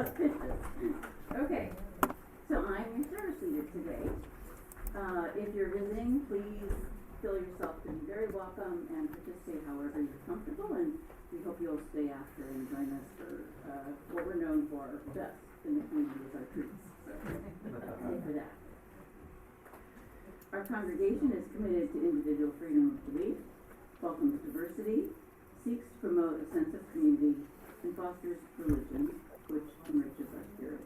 auspicious. Okay, so I'm your service leader today. If you're visiting, please feel yourself to be very welcome and participate however you're comfortable, and we hope you'll stay after and join us for what we're known for best in the community is our treats. So, stay for that. Our congregation is committed to individual freedom of belief, welcomes diversity, seeks to promote a sense of community, and fosters religion, which enriches our spirits.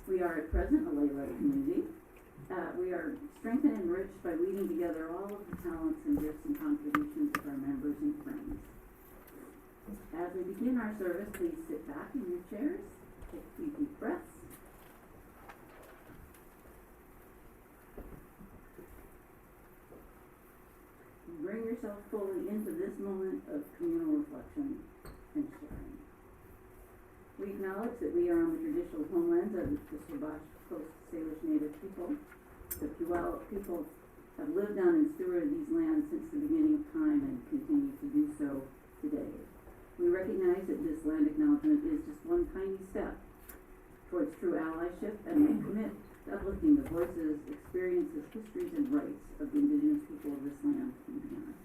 We are at present a lay-led community. We are strengthened and enriched by weaving together all of the talents and gifts and contributions of our members and friends. As we begin our service, please sit back in your chairs, take a few deep breaths. Bring yourself fully into this moment of communal reflection and sharing. We acknowledge that we are on the traditional homelands of the Wabash Coast Salish Native people. The Puyallup people have lived on and stewarded these lands since the beginning of time and continue to do so today. We recognize that this land acknowledgement is just one tiny step towards true allyship, and we commit to uplifting the voices, experiences, histories, and rights of the indigenous people of this land and beyond.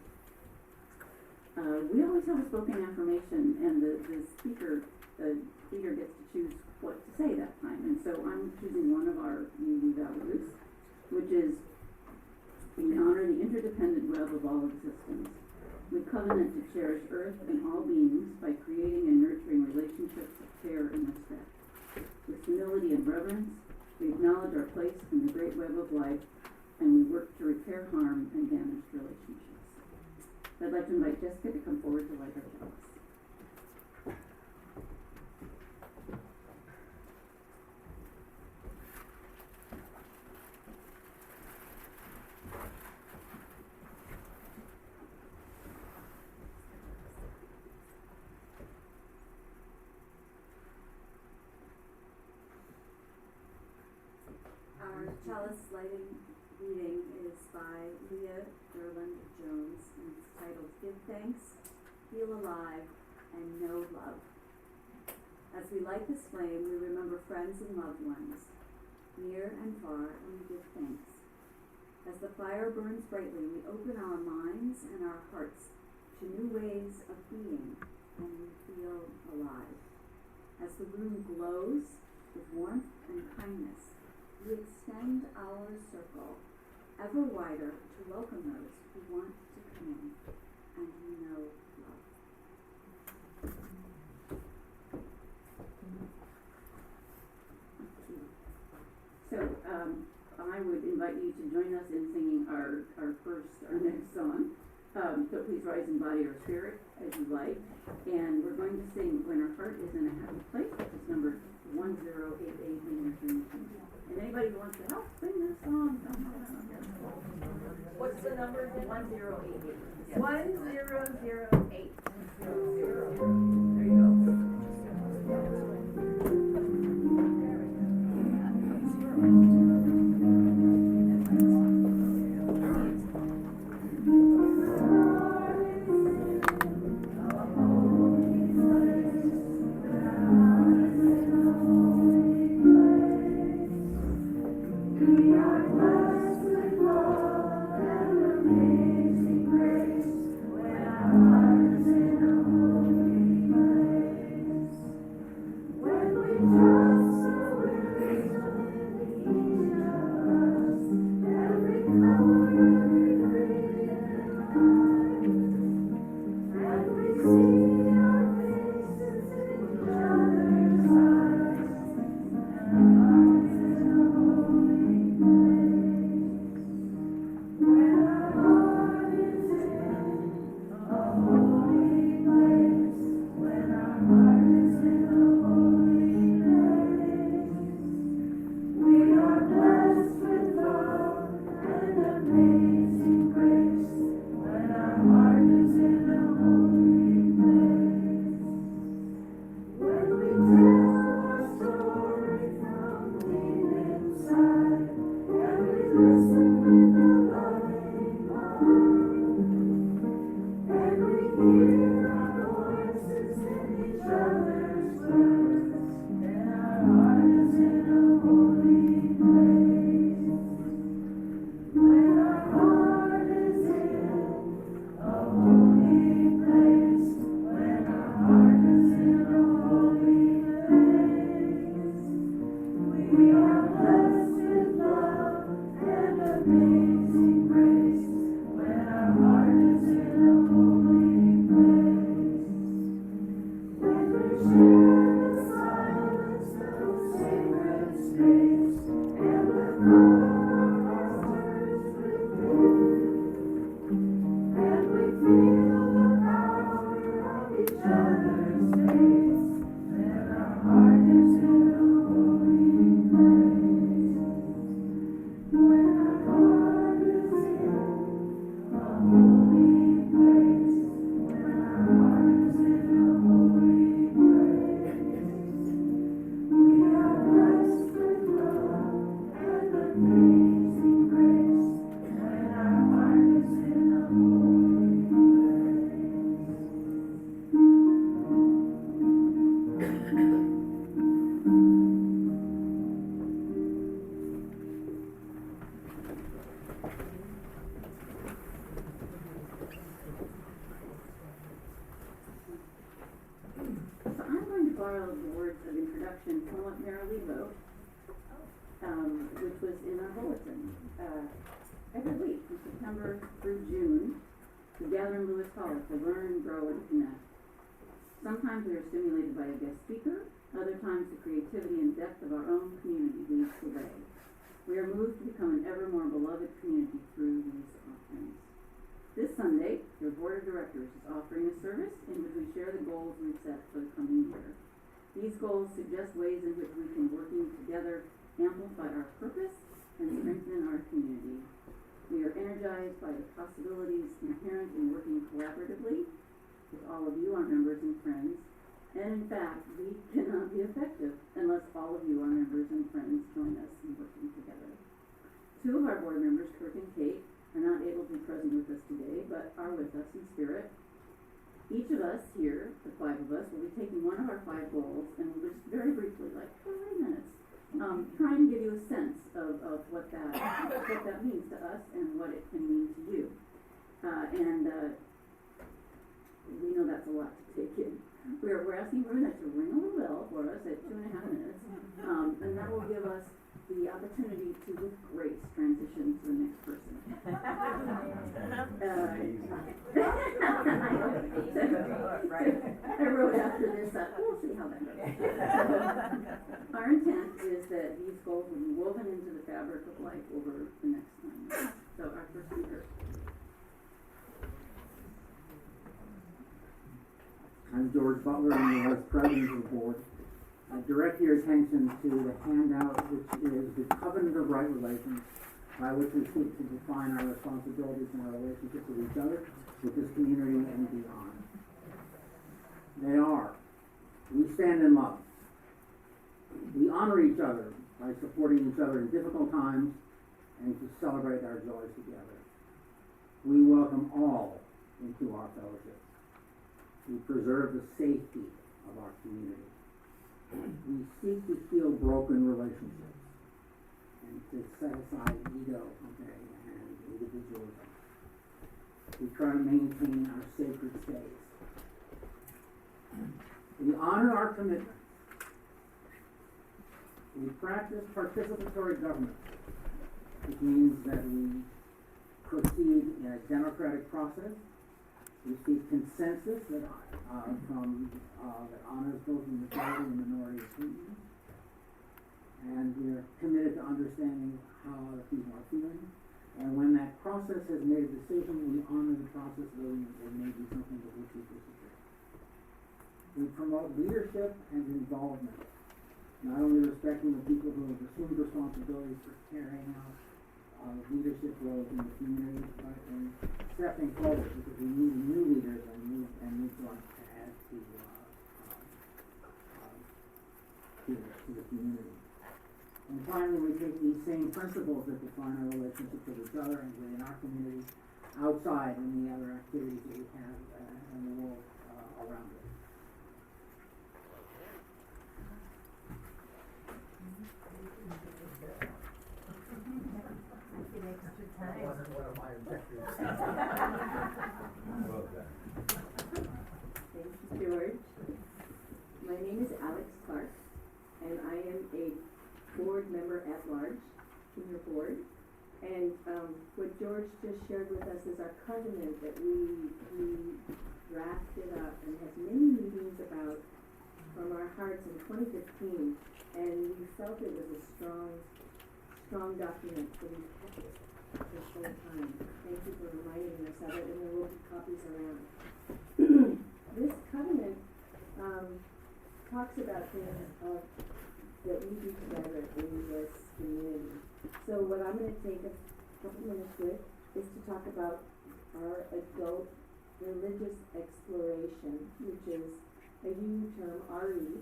We always have a spoken affirmation, and the speaker gets to choose what to say that time. And so I'm choosing one of our UU values, which is we honor the interdependent web of all existence. We covenant to cherish Earth and all beings by creating and nurturing relationships of care and respect. With humility and reverence, we acknowledge our place in the great web of life, and we work to repair harm and damaged relationships. I'd like to invite Jessica to come forward to light our chalice. Our chalice lighting reading is by Leah Derland Jones, and it's titled Give Thanks, Feel Alive, and Know Love. As we light this flame, we remember friends and loved ones, near and far, and we give thanks. As the fire burns brightly, we open our minds and our hearts to new ways of being, and we feel alive. As the room glows with warmth and kindness, we extend our circle ever wider to welcome those who want to come in and who know love. So I would invite you to join us in singing our next song. So please rise in body or spirit as you like. And we're going to sing When Our Heart Is in a Happy Place, which is number 1088 in your dream. And anybody who wants to help sing this song, What's the number again? 1088. 1008. There you go. Hear our voices in each other's words, and our reflection from what Marilee wrote, which was in our bulletin. Every week from September through June, we gather in Lewis College to learn, grow, and connect. Sometimes we are stimulated by a guest speaker, other times the creativity and depth of our own community leads the way. We are moved to become an ever more beloved community through these offerings. This Sunday, your board of directors is offering a service in which we share the goals we've set for the coming year. These goals suggest ways in which we can, working together, amplify our purpose and strengthen our community. We are energized by the possibilities inherent in working collaboratively with all of you, our members and friends. And in fact, we cannot be effective unless all of you, our members and friends, join us in working together. Two of our board members, Kirk and Kate, are not able to be present with us today, but are with us in spirit. Each of us here, the 5 of us, will be taking one of our 5 goals and we'll just very briefly, like 5 minutes, try and give you a sense of what that means to us and what it can mean to you. We know that's a lot to take in. We're asking Bruna to ring a little bell for us at 2.5 minutes, and that will give us the opportunity to, with grace, transition to the next person. I wrote after this, we'll see how that goes. Our intent is that these goals will be woven into the fabric of life over the next 9 years. So our first speaker. I'm George Butler, I'm the Vice President of the Board. I direct your attention to the handout, which is the Covenant of Right Relations, by which we seek to define our responsibilities and our relationships with each other, with this community, and beyond. They are: we stand in love. We honor each other by supporting each other in difficult times and to celebrate our joys together. We welcome all into our fellowship. We preserve the safety of our community. We seek to heal broken relationships and to set aside ego, and individualism. We try to maintain our sacred space. We honor our commitments. We practice participatory government, which means that we proceed in a democratic process. We seek consensus that honors both the majority and minority opinions. And we are committed to understanding how other people are feeling. And when that process has made a decision, we honor the process, though it may be something with which we disagree. We promote leadership and involvement, not only respecting the people who have assumed responsibilities for carrying out leadership roles in the community, but in stepping forward, because we need new leaders and new blood to add to the community. And finally, we take these same principles that define our relationship with each other and within our community, outside in the other activities that we have in the world around us. That wasn't one of my objectives. Well done. Thank you, George. My name is Alex Clark, and I am a board member at large in your board. And what George just shared with us is our covenant that we drafted up and had many meetings about from our hearts in 2015. And we felt it was a strong document, so we kept it this whole time. Thank you for reminding us of it, and there will be copies around. This covenant talks about things that we do together in this community. So what I'm going to take a couple minutes with is to talk about our adult religious exploration, which is a U term, RE.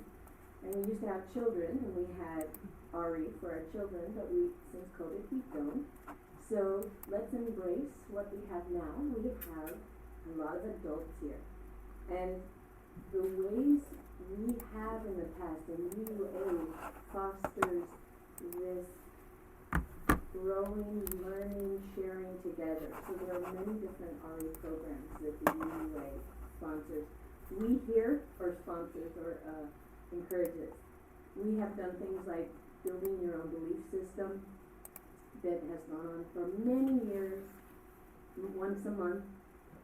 And we used to have children, and we had RE for our children, but since COVID, we don't. So let's embrace what we have now. We have a lot of adults here. And the ways we have in the past, and UA fosters this growing, learning, sharing together. So there are many different RE programs that the UA sponsors. We here, or sponsors, or encourages. We have done things like building your own belief system that has gone on for many years, once a month.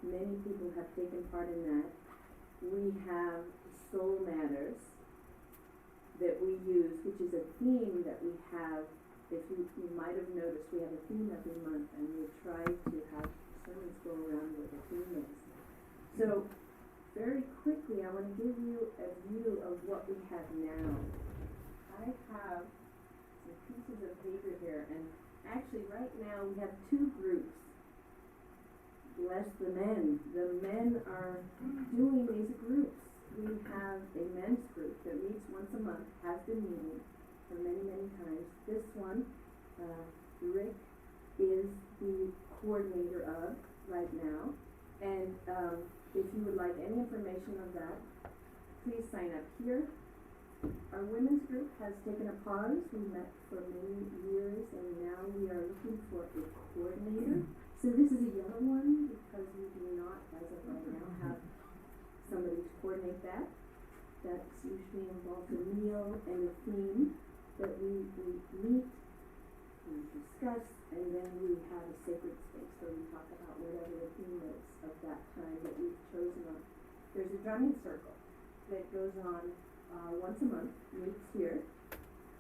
Many people have taken part in that. We have Soul Matters that we use, which is a theme that we have. If you might have noticed, we have a theme every month, and we try to have sermons go around what the theme is. So, very quickly, I want to give you a view of what we have now. I have some pieces of paper here, and actually right now we have two groups. Bless the men. The men are doing these groups. We have a men's group that meets once a month, has been meeting for many, many times. This one, Rick is the coordinator of right now. And if you would like any information on that, please sign up here. Our women's group has taken a pause. We met for many years, and now we are looking for a coordinator. So this is a yellow one because we do not, as of right now, have somebody to coordinate that. That's usually involves a meal and a theme that we meet, we discuss, and then we have a sacred space where we talk about whatever the theme is of that time that we've chosen on. There's a drumming circle that goes on once a month, meets here.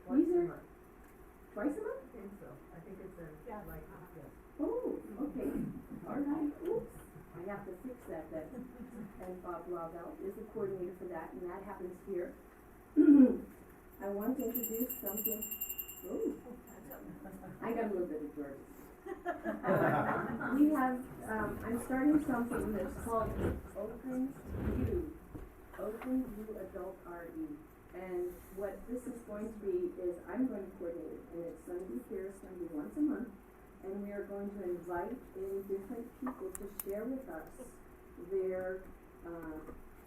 Once These a are month. twice a month? I think so. I think it's a, like, yes. Oh, okay, all right, oops, I have to fix that then. And Bob Lavelle is the coordinator for that, and that happens here. I want to introduce something, oh, I got a little bit of George's. We have, I'm starting something that's called Open View Adult RE. And what this is going to be is I'm going to coordinate it, and it's going to be here, it's going to be once a month. And we are going to invite in different people to share with us their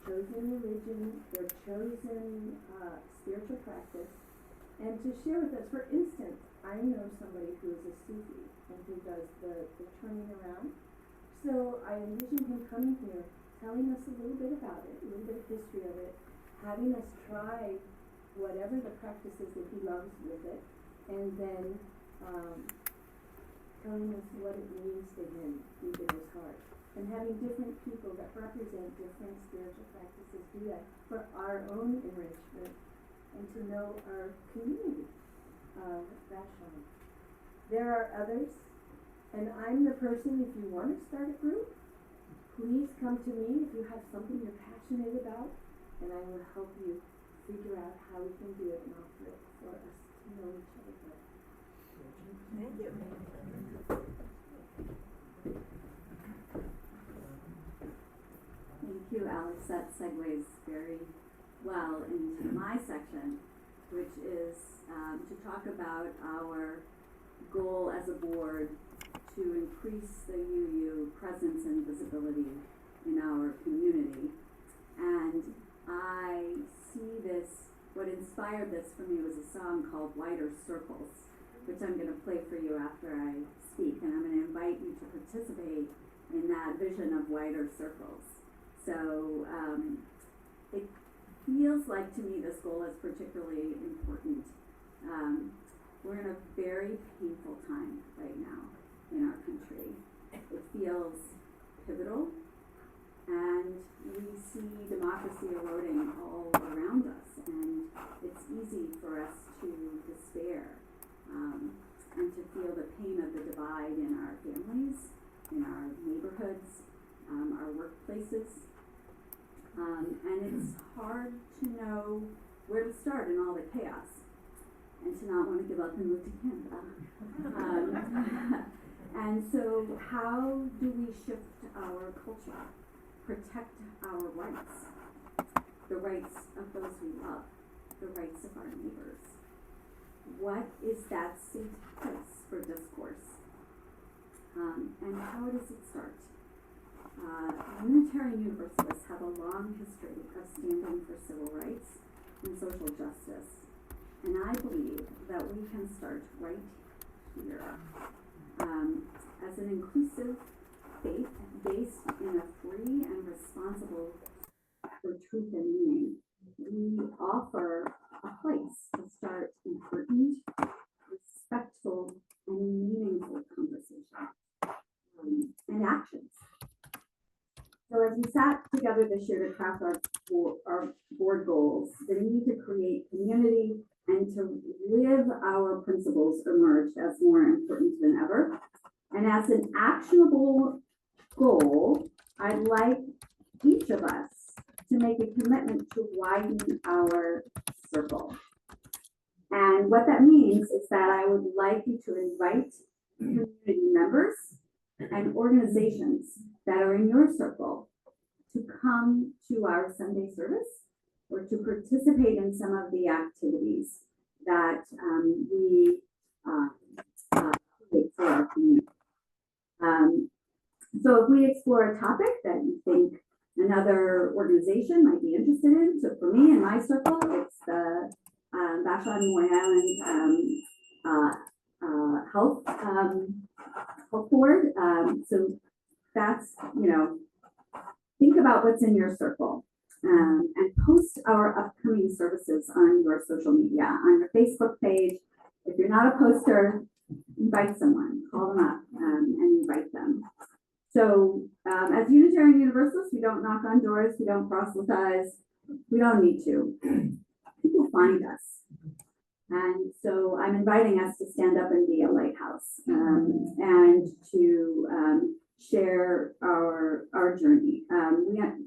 chosen religion, their chosen spiritual practice, and to share with us. For instance, I know somebody who is a Sufi and who does the turning around. So I envision him coming here, telling us a little bit about it, a little bit of history of it, having us try whatever the practice is that he loves with it, and then telling us what it means to him deep in his heart. And having different people that represent different spiritual practices do that for our own enrichment and to know our community of Vashon. There are others, and I'm the person, if you want to start a group, please come to me if you have something you're passionate about, and I will help you figure out how we can do it and offer it for us to know each other better. Thank you. Thank you, Alex. That segues very well into my section, which is to talk about our goal as a board to increase the UU presence and visibility in our community. And I see this, what inspired this for me was a song called Wider Circles, which I'm going to play for you after I speak, and I'm going to invite you to participate in that vision of wider circles. So it feels like to me this goal is particularly important. We're in a very painful time right now in our country. It feels pivotal, and we see democracy eroding all around us, and it's easy for us to despair. And to feel the pain of the divide in our families, in our neighborhoods, our workplaces. And it's hard to know where to start in all the chaos and to not want to give up and move to Canada. And so how do we shift our culture, protect our rights, the rights of those we love, the rights of our neighbors? What is that safe place for discourse? And how does it start? Unitarian Universalists have a long history of standing for civil rights and social justice. And I believe that we can start right here. As an inclusive faith based in a free and responsible for truth and meaning, we offer a place to start important, respectful, and meaningful conversation and actions. So as we sat together this year to craft our board goals, the need to create community and to live our principles emerged as more important than ever. And as an actionable goal, I'd like each of us to make a commitment to widen our circle. And what that means is that I would like you to invite community members and organizations that are in your circle to come to our Sunday service or to participate in some of the activities that we create for our community. So if we explore a topic that you think another organization might be interested in, so for me in my circle, it's the Vashon Moy Island Health Board. So that's, think about what's in your circle and post our upcoming services on your social media, on your Facebook page. If you're not a poster, invite someone, call them up and invite them. So as Unitarian Universalists, we don't knock on doors, we don't proselytize, we don't need to. People find us. And so I'm inviting us to stand up and be a lighthouse and to share our journey.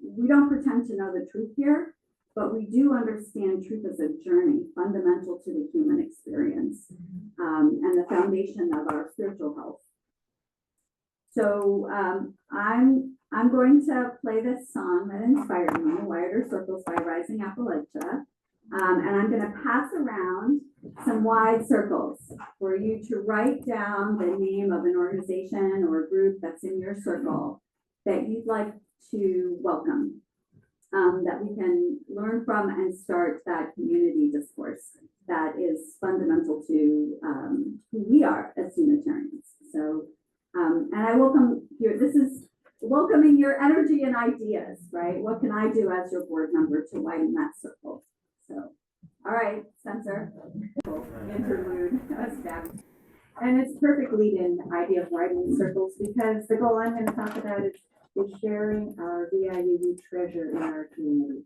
We don't pretend to know the truth here, but we do understand truth as a journey fundamental to the human experience and the foundation of our spiritual health. So I'm going to play this song that inspired me, Wider Circles by Rising Appalachia. And I'm going to pass around some wide circles for you to write down the name of an organization or a group that's in your circle that you'd like to welcome, that we can learn from and start that community discourse that is fundamental to who we are as Unitarians. So, and I welcome your, this is welcoming your energy and ideas, right? What can I do as your board member to widen that circle? So, all right, Spencer. Interlude. That was fabulous. And it's perfect lead-in idea of widening circles, because the goal I'm going to talk about is sharing our VIUU treasure in our community.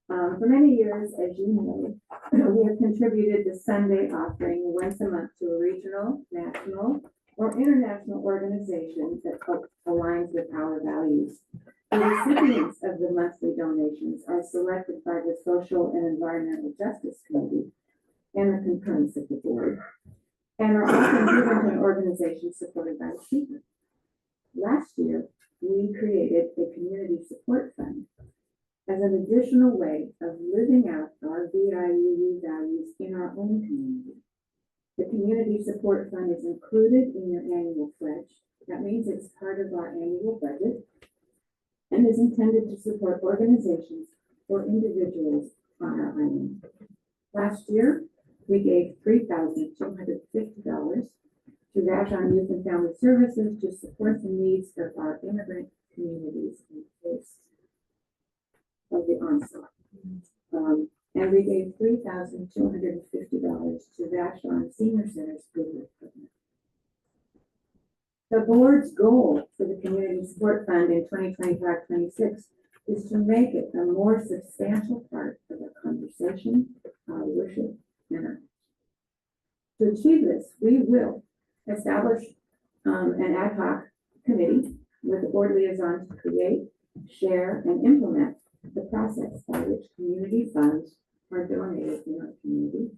For many years, as you know, we have contributed the Sunday offering once a month to a regional, national, or international organization that aligns with our values. The recipients of the monthly donations are selected by the Social and Environmental Justice Committee and the concurrence of the board, and are often given to an organization supported by the speaker. Last year, we created a community support fund as an additional way of living out our VIUU values in our own community. The community support fund is included in your annual pledge. That means it's part of our annual budget and is intended to support organizations or individuals on our island. Last year, we gave $3,250 to Vashon Youth and Family Services to support the needs of our immigrant communities in the face of the onslaught. And we gave $3,250 to Vashon Senior Center's food equipment. The board's goal for the Community Support Fund in 2025-26 is to make it a more substantial part of our conversation, our worship, and our. To achieve this, we will establish an ad hoc committee with a board liaison to create, share, and implement the process by which community funds are donated in our community.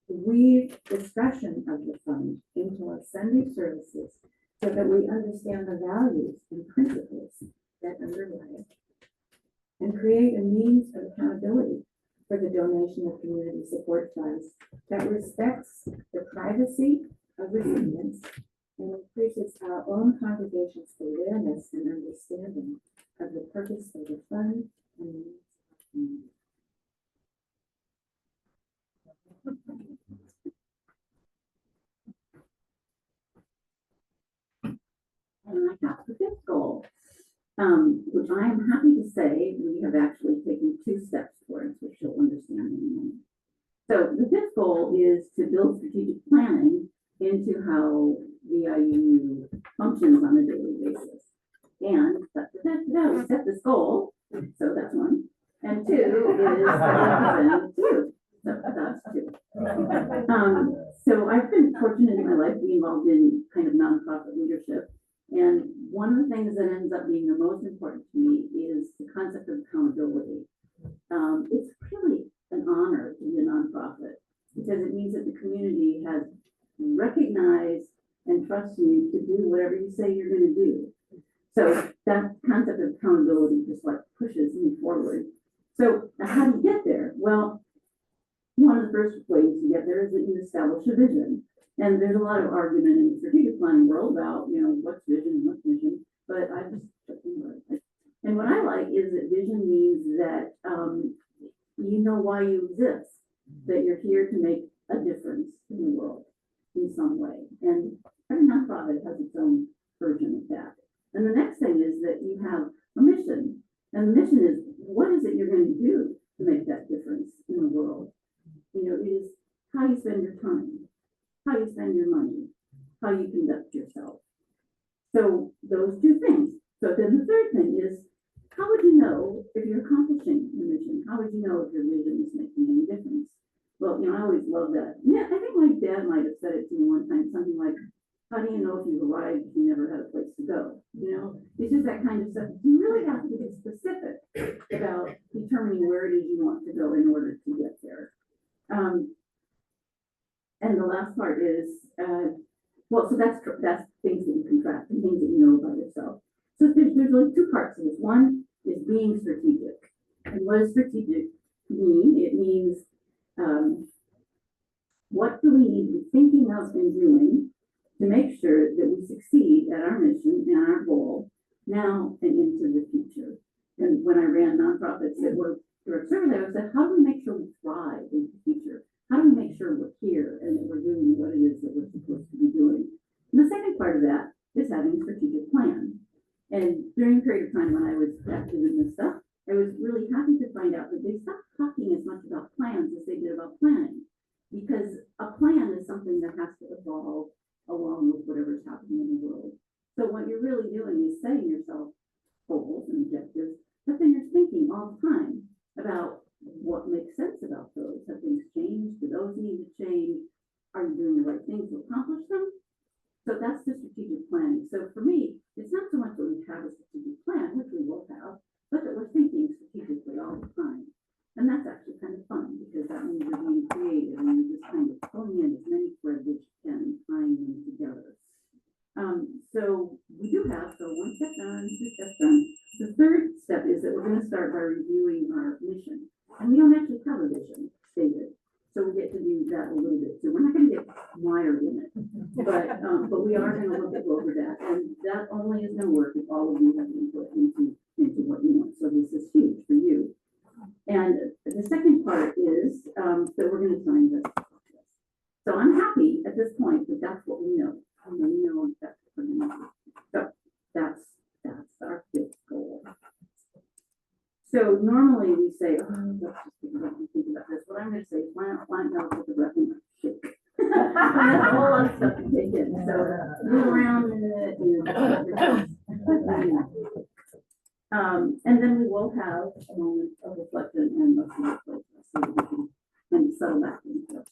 Weave discussion of the fund into our Sunday services so that we understand the values and principles that underlie it, and create a means of accountability for the donation of community support funds that respects the privacy of recipients and increases our own congregation's awareness and understanding of the purpose of the fund and needs of the community. And I got the fifth goal. which I am happy to say we have actually taken 2 steps towards, which you'll understand in a minute. So the fifth goal is to build strategic planning into how VIU functions on a daily basis. And we set this goal, so that's 1. And 2 is represent 2. So that's 2. So I've been fortunate in my life to be involved in kind of nonprofit leadership. And one of the things that ends up being the most important to me is the concept of accountability. It's really an honor to be a nonprofit because it means that the community has recognized and trusts you to do whatever you say you're going to do. So that concept of accountability just like pushes me forward. So how do you get there? Well, one of the first ways you get there is that you establish a vision. And there's a lot of argument in the strategic planning world about, what's vision and what's mission, but I just, and what I like is that vision means that you know why you exist, that you're here to make a difference in the world in some way. And every nonprofit has its own version of that. And the next thing is that you have a mission. And the mission is, what is it you're going to do to make that difference in the world? It is how you spend your time, how you spend your money, how you conduct yourself. So those 2 things. So then the third thing is, how would you know if you're accomplishing your mission? How would you know if your vision is making any difference? Well, I always love that. Yeah, I think my dad might have said it to me one time, something like, how do you know if you've arrived if you never had a place to go? It's just that kind of stuff. You really have to be specific about determining where it is you want to go in order to get there. And the last part is, so that's things that you can track and things that you know about yourself. So there's really 2 parts to this. One is being strategic. And what does strategic mean? It means, what do we need to be thinking of and doing to make sure that we succeed at our mission and our goal now and into the future? And when I ran nonprofits that were direct service, I said, how do we make sure we thrive in the future? How do we make sure we're here and that we're doing what it is that we're supposed to be doing? And the second part of that is having a strategic plan. And during a period of time when I was active in this stuff, I was really happy to find out that they stopped talking as much about plans as they did about planning. Because a plan is something that has to evolve along with whatever's happening in the world. So what you're really doing is setting yourself goals and objectives, but then you're thinking all the time about what makes sense about those. Have things changed? Do those need to change? Are you doing the right things to accomplish them? So that's the strategic planning. So for me, it's not so much that we have a strategic plan, which we will have, but that we're thinking strategically all the time. And that's actually kind of fun because that means you're being creative and you're just kind of pulling in as many threads as you can and tying them together. So we do have, 1 step done, 2 steps done. The third step is that we're going to start by reviewing our mission. And we don't actually have a vision stated. So we get to do that a little bit too. We're not going to get mired in it, but we are going to look over that. And that only is going to work if all of you have input into what you want. So this is huge for you. And the second part is that we're going to sign this. So I'm happy at this point that that's what we know. We know that's what we're going to do. So that's our 5th goal. So normally we say, let's just think about this. What I'm going to say is, why not take a breath and shake? That's a whole lot of stuff to take in. So move around in it, and then we will have a moment of reflection and listening so that we can settle back into it.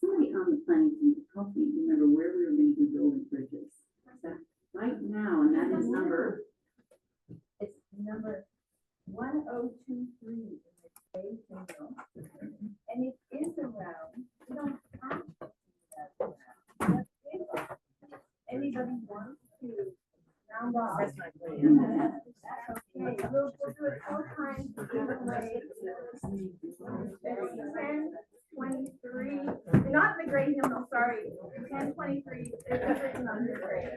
somebody on the planning team could help me remember where we were gonna be building bridges. That right now, and that is number, It's number 1023 in the Bay Signal. And it is around, you don't have to do that. Anybody wants to round off? That's not clear. Okay, we'll do it 4 times. Either way. It's 1023, not the Great Hill, no, sorry. 1023, it's written on the grade.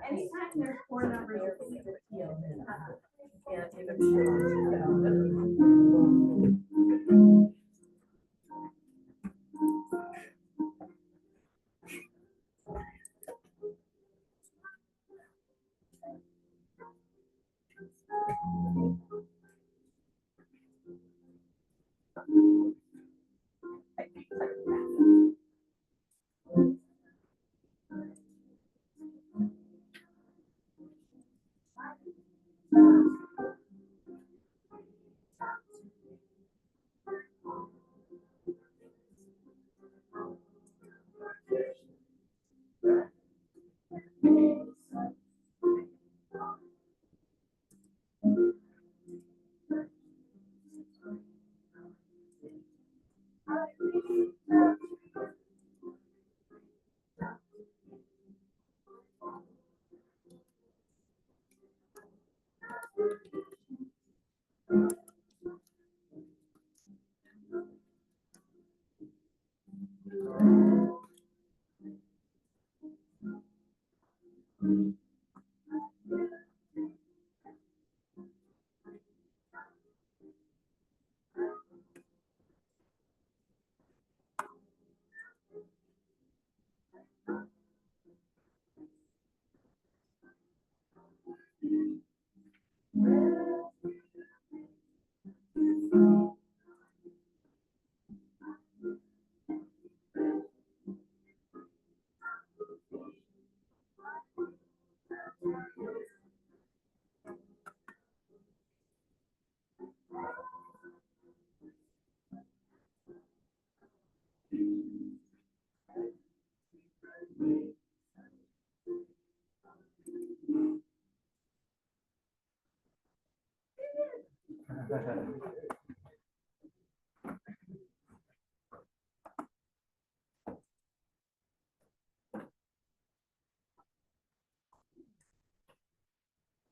Anytime there's 4 numbers, it's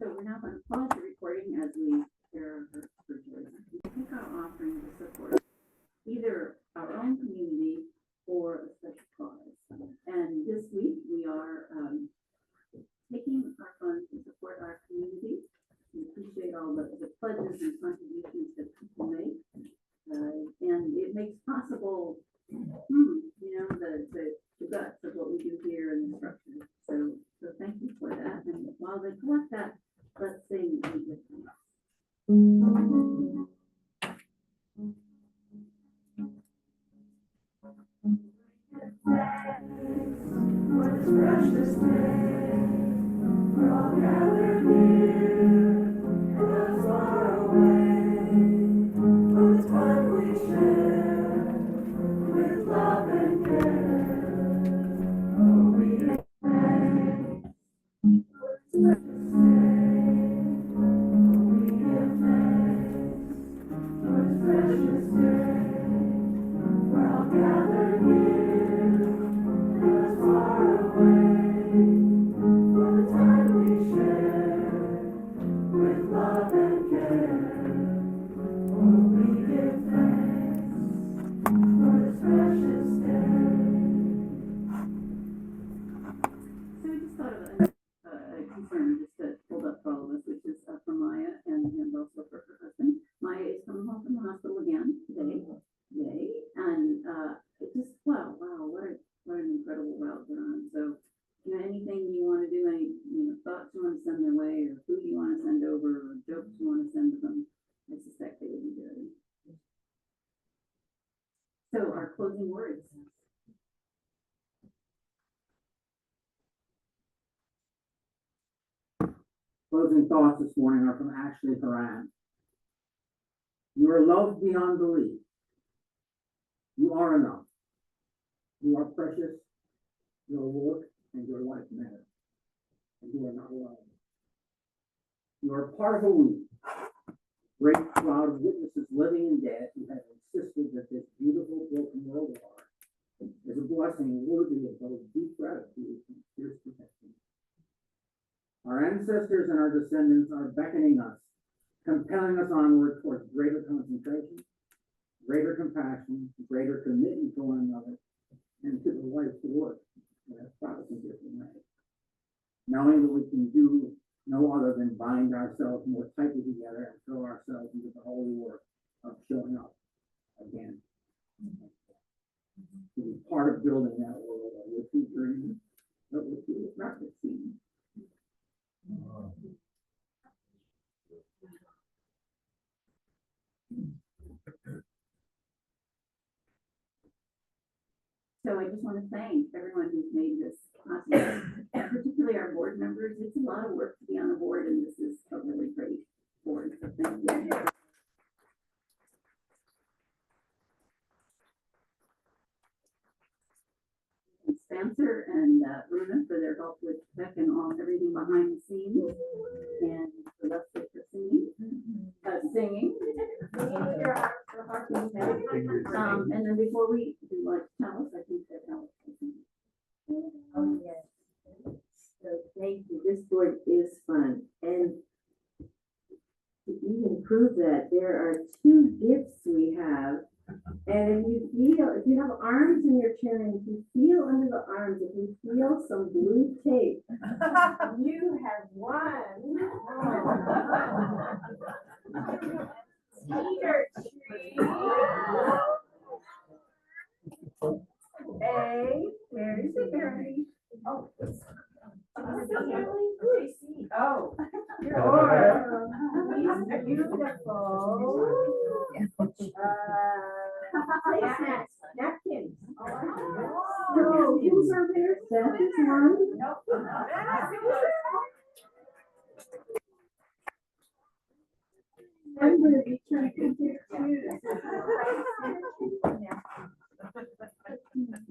so we're now gonna pause the recording as we share our bridges. We take our offering to support either our own community or a special cause. And this week, we are, taking our funds to support our community. We appreciate all the pledges and contributions that people make. And it makes possible, the guts of what we do here in the structure. So thank you for that. And while they collect that, let's sing and give thanks. For this precious day, we're all gathered here, and far away, for the time we share, with love and care. Oh, we give thanks for this precious day. Oh, we give thanks for this precious day. We're all gathered here, and far away, for the time we share, with love and care. Oh, we give thanks for this precious day. So we just thought of a concern just to hold up for all of us, which is for Maya and also for her husband. Maya is coming home from the hospital again today. Yay. And it just, wow, what an incredible route they're on. So, anything you want to do, any thoughts you want to send their way, or food you want to send over, or jokes you want to send to them, I suspect they would be good. So our closing words. Closing thoughts this morning are from Ashley Haran. You are loved beyond belief. You are enough. You are precious. Your work and your life matter. And you are not alone. You are part of a we, great crowd of witnesses, living and dead, who have insisted that this beautiful broken world of ours is a blessing worthy of both deep gratitude and fierce protection. Our ancestors and our descendants are beckoning us, compelling us onward towards greater concentration, greater compassion, greater commitment to one another, and to the life's work in a thousand different ways. Knowing that we can do no other than bind ourselves more tightly together and throw ourselves into the holy work of showing up again. To be part of building that world of which we dream, but which we have not yet seen. So I just want to thank everyone who's made this possible, particularly our board members. It's a lot of work to be on the board, and this is a really great board, so thank you. And Spencer and Runa for their help with tech and everything behind the scenes, and for Leslie for singing. And then before we do like Alice, I think that Alice will sing. Oh, yes. So thank you. This board is fun. And to even prove that, there are 2 gifts we have. And if you have arms in your chair, and if you feel under the arms, if you feel some blue tape, you have won. Cedar tree. Where is it, Mary? Oh, it's JC. Oh, you're beautiful. Placemats, napkins. Oh, these are there. That is one. I'm going to be trying to get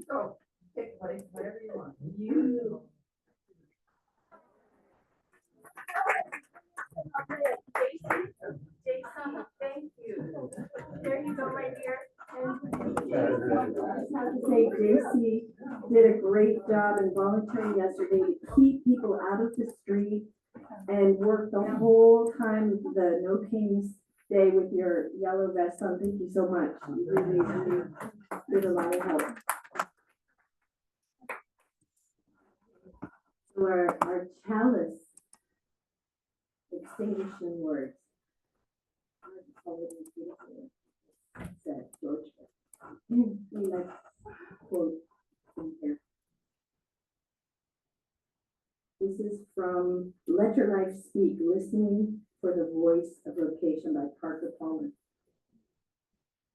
Go, pick whatever you want. You. JC, thank you. There you go, my dear. I just have to say, JC did a great job in volunteering yesterday to keep people out of the street and worked the whole time of the No Kings Day with your yellow vest on. Thank you so much. You really did a lot of help. So our chalice extinguishing words. Said George. We like quote in here. This is from Let Your Life Speak, Listening for the Voice of Vocation by Parker Palmer.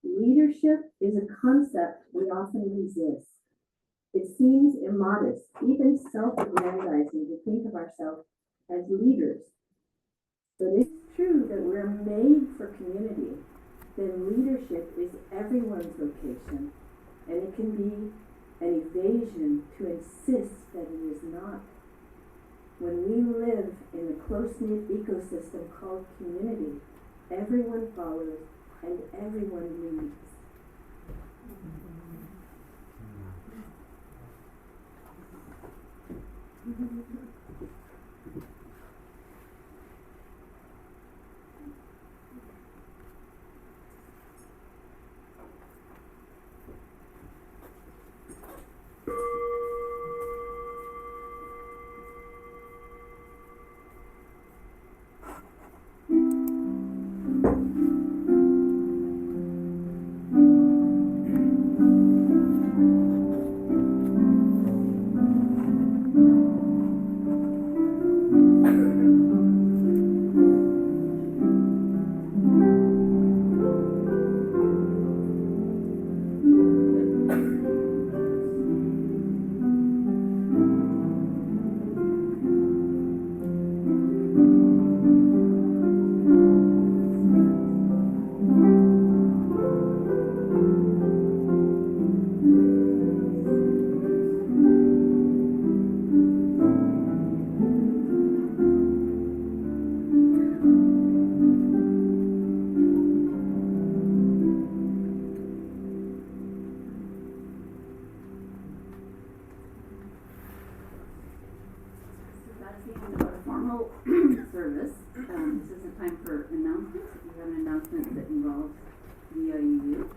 Leadership is a concept we often resist. It seems immodest, even self-aggrandizing to think of ourselves as leaders. But it's true that we're made for community. Then leadership is everyone's vocation, and it can be an evasion to insist that it is not. When we live in a close-knit ecosystem called community, everyone follows and everyone leads. That's the end of our formal service. This is a time for announcements. If you have an announcement that involves VIUU,